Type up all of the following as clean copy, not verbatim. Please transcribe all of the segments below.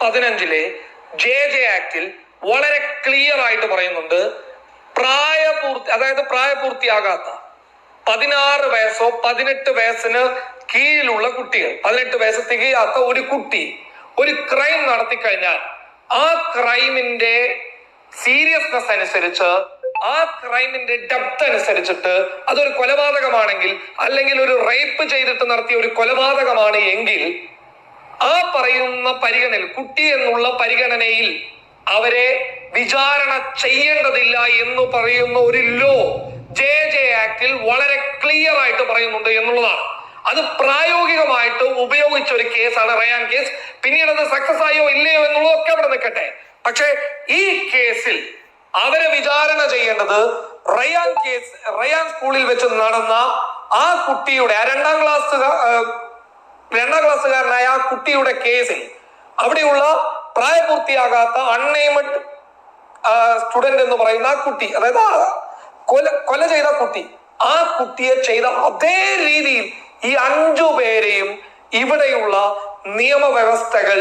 2015 JJ ആക്ടിൽ വളരെ clear ആയിട്ട് പറയുന്നുണ്ട്, പ്രായപൂർത്തിയാകാത്ത 16 വയസ്സോ 18 വയസ്സിന് കീഴിലുള്ള കുട്ടികൾ, 18 വയസ്സ് തികയാത്ത ഒരു കുട്ടി ഒരു ക്രൈം നടത്തി കഴിഞ്ഞാൽ ആ ക്രൈമിന്റെ സീരിയസ്നെസ് അനുസരിച്ച്, ആ ക്രൈമിന്റെ ഡെപ്ത് അനുസരിച്ചിട്ട് അതൊരു കൊലപാതകമാണെങ്കിൽ, അല്ലെങ്കിൽ ഒരു റേപ്പ് ചെയ്തിട്ട് നടത്തിയ ഒരു കൊലപാതകമാണ് എങ്കിൽ ആ പറയുന്ന പരിഗണനയിൽ, കുട്ടി എന്നുള്ള പരിഗണനയിൽ അവരെ വിചാരണ ചെയ്യേണ്ടതില്ല എന്ന് പറയുന്ന ഒരു ലോ JJ ആക്ടിൽ വളരെ ക്ലിയർ ആയിട്ട് പറയുന്നുണ്ട് എന്നുള്ളതാണ്. അത് പ്രായോഗികമായിട്ട് ഉപയോഗിച്ച ഒരു കേസാണ് റയാൻ കേസ്. പിന്നീട് അത് സക്സസ് ആയോ ഇല്ലയോ എന്നുള്ളതൊക്കെ അവിടെ നിൽക്കട്ടെ. പക്ഷെ ഈ കേസിൽ അവരെ വിചാരണ ചെയ്യേണ്ടത് റയാൻ സ്കൂളിൽ വെച്ച് നടന്ന ആ കുട്ടിയുടെ, ആ രണ്ടാം ക്ലാസ്സുകാരനായ ആ കുട്ടിയുടെ കേസിൽ അവിടെയുള്ള പ്രായപൂർത്തിയാകാത്ത അൺനെയിംഡ് സ്റ്റുഡന്റ് എന്ന് പറയുന്ന ആ കുട്ടി, അതായത് കൊല ചെയ്ത കുട്ടി, ആ കുട്ടിയെ ചെയ്ത അതേ രീതിയിൽ ഈ 5 പേരെയും ഇവിടെയുള്ള നിയമവ്യവസ്ഥകൾ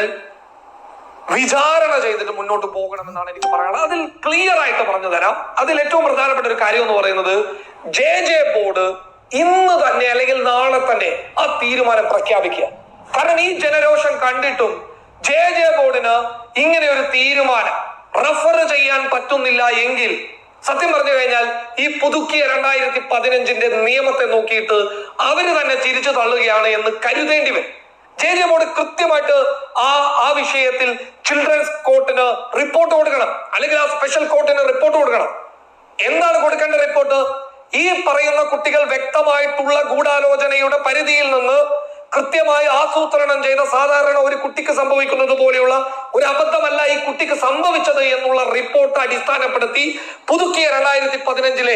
വിചാരണ ചെയ്തിട്ട് മുന്നോട്ട് പോകണമെന്നാണ് എനിക്ക് പറയാനുള്ളത്. അതിൽ ക്ലിയർ ആയിട്ട് പറഞ്ഞു തരാം. അതിൽ ഏറ്റവും പ്രധാനപ്പെട്ട ഒരു കാര്യം എന്ന് പറയുന്നത്, JJ ബോർഡ് ഇന്ന് തന്നെ അല്ലെങ്കിൽ നാളെ തന്നെ ആ തീരുമാനം പ്രഖ്യാപിക്കുക. കാരണം ഈ ജനരോഷം കണ്ടിട്ടും JJ ബോർഡിന് ഇങ്ങനെ ഒരു തീരുമാനം റഫർ ചെയ്യാൻ പറ്റുന്നില്ല എങ്കിൽ, സത്യം പറഞ്ഞു കഴിഞ്ഞാൽ ഈ പുതുക്കിയ 2015 നിയമത്തെ നോക്കിയിട്ട് അവര് തന്നെ തിരിച്ചു തള്ളുകയാണ് എന്ന് കരുതേണ്ടി വരും. JJ ബോർഡ് കൃത്യമായിട്ട് ആ വിഷയത്തിൽ ചിൽഡ്രൻസ് കോർട്ടിന് റിപ്പോർട്ട് കൊടുക്കണം, അല്ലെങ്കിൽ ആ സ്പെഷ്യൽ കോർട്ടിന് റിപ്പോർട്ട് കൊടുക്കണം. എന്താണ് കൊടുക്കേണ്ട റിപ്പോർട്ട്? ഈ പറയുന്ന കുട്ടികൾ വ്യക്തമായിട്ടുള്ള ഗൂഢാലോചനയുടെ പരിധിയിൽ നിന്ന് കൃത്യമായി ആസൂത്രണം ചെയ്ത, സാധാരണ ഒരു കുട്ടിക്ക് സംഭവിക്കുന്നത് പോലെയുള്ള ഒരു അബദ്ധമല്ല ഈ കുട്ടിക്ക് സംഭവിച്ചത് എന്നുള്ള റിപ്പോർട്ട് അടിസ്ഥാനപ്പെടുത്തി പുതുക്കിയ 2015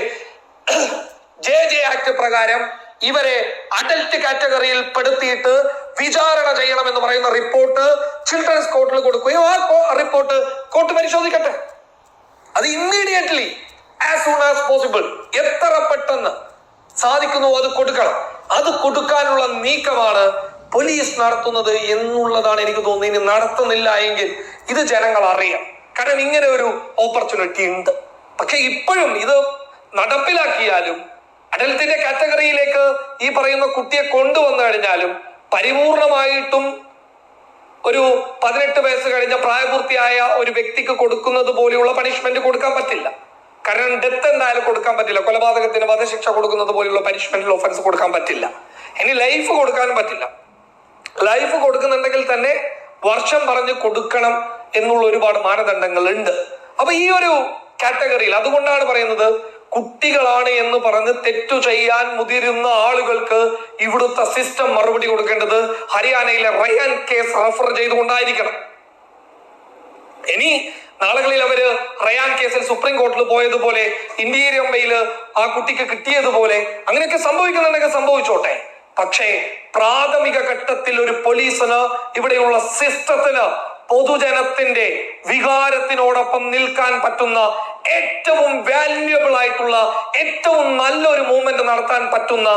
JJ ആക്ട് പ്രകാരം ഇവരെ അഡൽട്ട് കാറ്റഗറിയിൽ പെടുത്തിയിട്ട് വിചാരണ ചെയ്യണമെന്ന് പറയുന്ന റിപ്പോർട്ട് ചിൽഡ്രൻസ് കോർട്ടിൽ കൊടുക്കുകയും ആ റിപ്പോർട്ട് കോർട്ട് പരിശോധിക്കട്ടെ. അത് immediately, as soon as possible, എത്ര പെട്ടെന്ന് സാധിക്കുന്നു അത് കൊടുക്കണം. അത് കൊടുക്കാനുള്ള നീക്കമാണ് പോലീസ് നടത്തുന്നത് എന്നുള്ളതാണ് എനിക്ക് തോന്നുന്നത്. ഇനി നടത്തുന്നില്ല എങ്കിൽ ഇത് ജനങ്ങൾ അറിയാം. കാരണം ഇങ്ങനെ ഒരു ഓപ്പർച്യൂണിറ്റി ഉണ്ട്. പക്ഷെ ഇപ്പോഴും ഇത് നടപ്പിലാക്കിയാലും, അഡൽട്ടിന്റെ കാറ്റഗറിയിലേക്ക് ഈ പറയുന്ന കുട്ടിയെ കൊണ്ടുവന്നു കഴിഞ്ഞാലും, പരിപൂർണമായിട്ടും ഒരു 18 വയസ്സ് കഴിഞ്ഞ പ്രായപൂർത്തിയായ ഒരു വ്യക്തിക്ക് കൊടുക്കുന്നത് പോലെയുള്ള പണിഷ്മെന്റ് കൊടുക്കാൻ പറ്റില്ല. കാരണം ഡെത്ത് എന്തായാലും കൊടുക്കാൻ പറ്റില്ല. കൊലപാതകത്തിന് വധശിക്ഷ കൊടുക്കുന്നത് പോലെയുള്ള പനിഷ്മെന്റൽ ഒഫൻസ് കൊടുക്കാൻ പറ്റില്ല. ഇനി ലൈഫ് കൊടുക്കാനും പറ്റില്ല. ലൈഫ് കൊടുക്കുന്നുണ്ടെങ്കിൽ തന്നെ വർഷം പറഞ്ഞ് കൊടുക്കണം എന്നുള്ള ഒരുപാട് മാനദണ്ഡങ്ങൾ ഉണ്ട്. അപ്പൊ ഈ ഒരു കാറ്റഗറിയിൽ, അതുകൊണ്ടാണ് പറയുന്നത്, കുട്ടികളാണ് എന്ന് പറഞ്ഞ് തെറ്റു ചെയ്യാൻ മുതിരുന്ന ആളുകൾക്ക് ഇവിടുത്തെ സിസ്റ്റം മറുപടി കൊടുക്കേണ്ടത് ഹരിയാനയിലെ റയാൻ കേസ് റഫർ ചെയ്തുകൊണ്ടായിരിക്കണം. ഇനി നാളുകളിൽ അവര് റയാൻ കേസിൽ സുപ്രീം കോർട്ടിൽ പോയതുപോലെ, ഇന്ത്യയിലെ അമ്മയിൽ ആ കുട്ടിക്ക് കിട്ടിയതുപോലെ അങ്ങനെയൊക്കെ സംഭവിക്കുന്നുണ്ടെങ്കിൽ സംഭവിച്ചോട്ടെ. പക്ഷേ പ്രാഥമിക ഘട്ടത്തിൽ ഒരു പോലീസിന്, ഇവിടെയുള്ള സിസ്റ്റത്തിന്, പൊതുജനത്തിന്റെ വികാരത്തിനോടൊപ്പം നിൽക്കാൻ പറ്റുന്ന ഏറ്റവും വാല്യുബിൾ ആയിട്ടുള്ള, ഏറ്റവും നല്ലൊരു മൂവ്മെന്റ് നടത്താൻ പറ്റുന്ന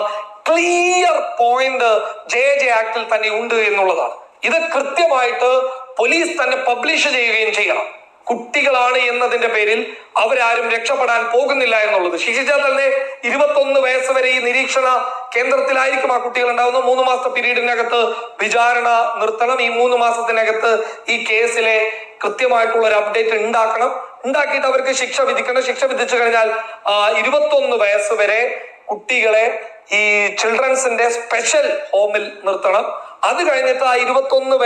ക്ലിയർ പോയിന്റ് JJ ആക്ടിൽ തന്നെ ഉണ്ട് എന്നുള്ളതാണ്. ഇത് കൃത്യമായിട്ട് പോലീസ് തന്നെ പബ്ലിഷ് ചെയ്യുകയും ചെയ്യണം. കുട്ടികളാണ് എന്നതിന്റെ പേരിൽ അവരാരും രക്ഷപ്പെടാൻ പോകുന്നില്ല എന്നുള്ളത്. ശിക്ഷിച്ചാൽ തന്നെ 21 വയസ്സ് വരെ ഈ നിരീക്ഷണ കേന്ദ്രത്തിലായിരിക്കും ആ കുട്ടികൾ ഉണ്ടാവുന്നത്. 3 മാസത്തെ പീരീഡിനകത്ത് വിചാരണ നിർത്തണം. ഈ 3 മാസത്തിനകത്ത് ഈ കേസിലെ കൃത്യമായിട്ടുള്ള ഒരു അപ്ഡേറ്റ് ഉണ്ടാക്കിയിട്ട് അവർക്ക് ശിക്ഷ വിധിക്കണം. ശിക്ഷ വിധിച്ചു കഴിഞ്ഞാൽ 21 വയസ്സ് വരെ കുട്ടികളെ ഈ ചിൽഡ്രൻസിന്റെ സ്പെഷ്യൽ ഹോമിൽ നിർത്തണം. അത് കഴിഞ്ഞിട്ട് ആ 21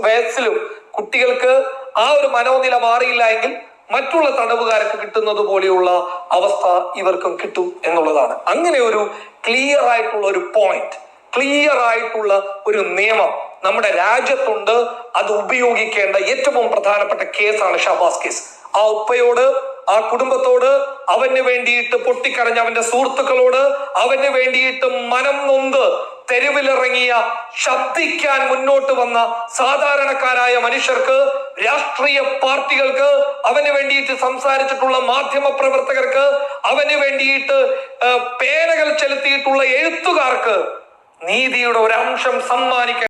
വയസ്സിലും കുട്ടികൾക്ക് ആ ഒരു മനോനില മാറിയില്ല എങ്കിൽ മറ്റുള്ള തടവുകാർക്ക് കിട്ടുന്നത് പോലെയുള്ള അവസ്ഥ ഇവർക്കും കിട്ടും എന്നുള്ളതാണ്. അങ്ങനെ ഒരു ക്ലിയർ ആയിട്ടുള്ള ഒരു പോയിന്റ്, ക്ലിയർ ആയിട്ടുള്ള ഒരു നിയമം നമ്മുടെ രാജ്യത്തുണ്ട്. അത് ഉപയോഗിക്കേണ്ട ഏറ്റവും പ്രധാനപ്പെട്ട കേസാണ് ഷഹബാസ് കേസ്. ആ ഉപ്പയോട്, ആ കുടുംബത്തോട്, അവന് വേണ്ടിയിട്ട് പൊട്ടിക്കരഞ്ഞ അവന്റെ സുഹൃത്തുക്കളോട്, അവന് വേണ്ടിയിട്ട് മനം നൊന്ത് തെരുവിലിറങ്ങിയ, ശബ്ദിക്കാൻ മുന്നോട്ട് വന്ന സാധാരണക്കാരായ മനുഷ്യർക്ക്, രാഷ്ട്രീയ പാർട്ടികൾക്ക്, അവന് വേണ്ടിയിട്ട് സംസാരിച്ചിട്ടുള്ള മാധ്യമ പ്രവർത്തകർക്ക്, അവന് വേണ്ടിയിട്ട് പേനകൾ ചെലുത്തിയിട്ടുള്ള എഴുത്തുകാർക്ക് നീതിയുടെ ഒരു അംശം സമ്മാനിക്കാൻ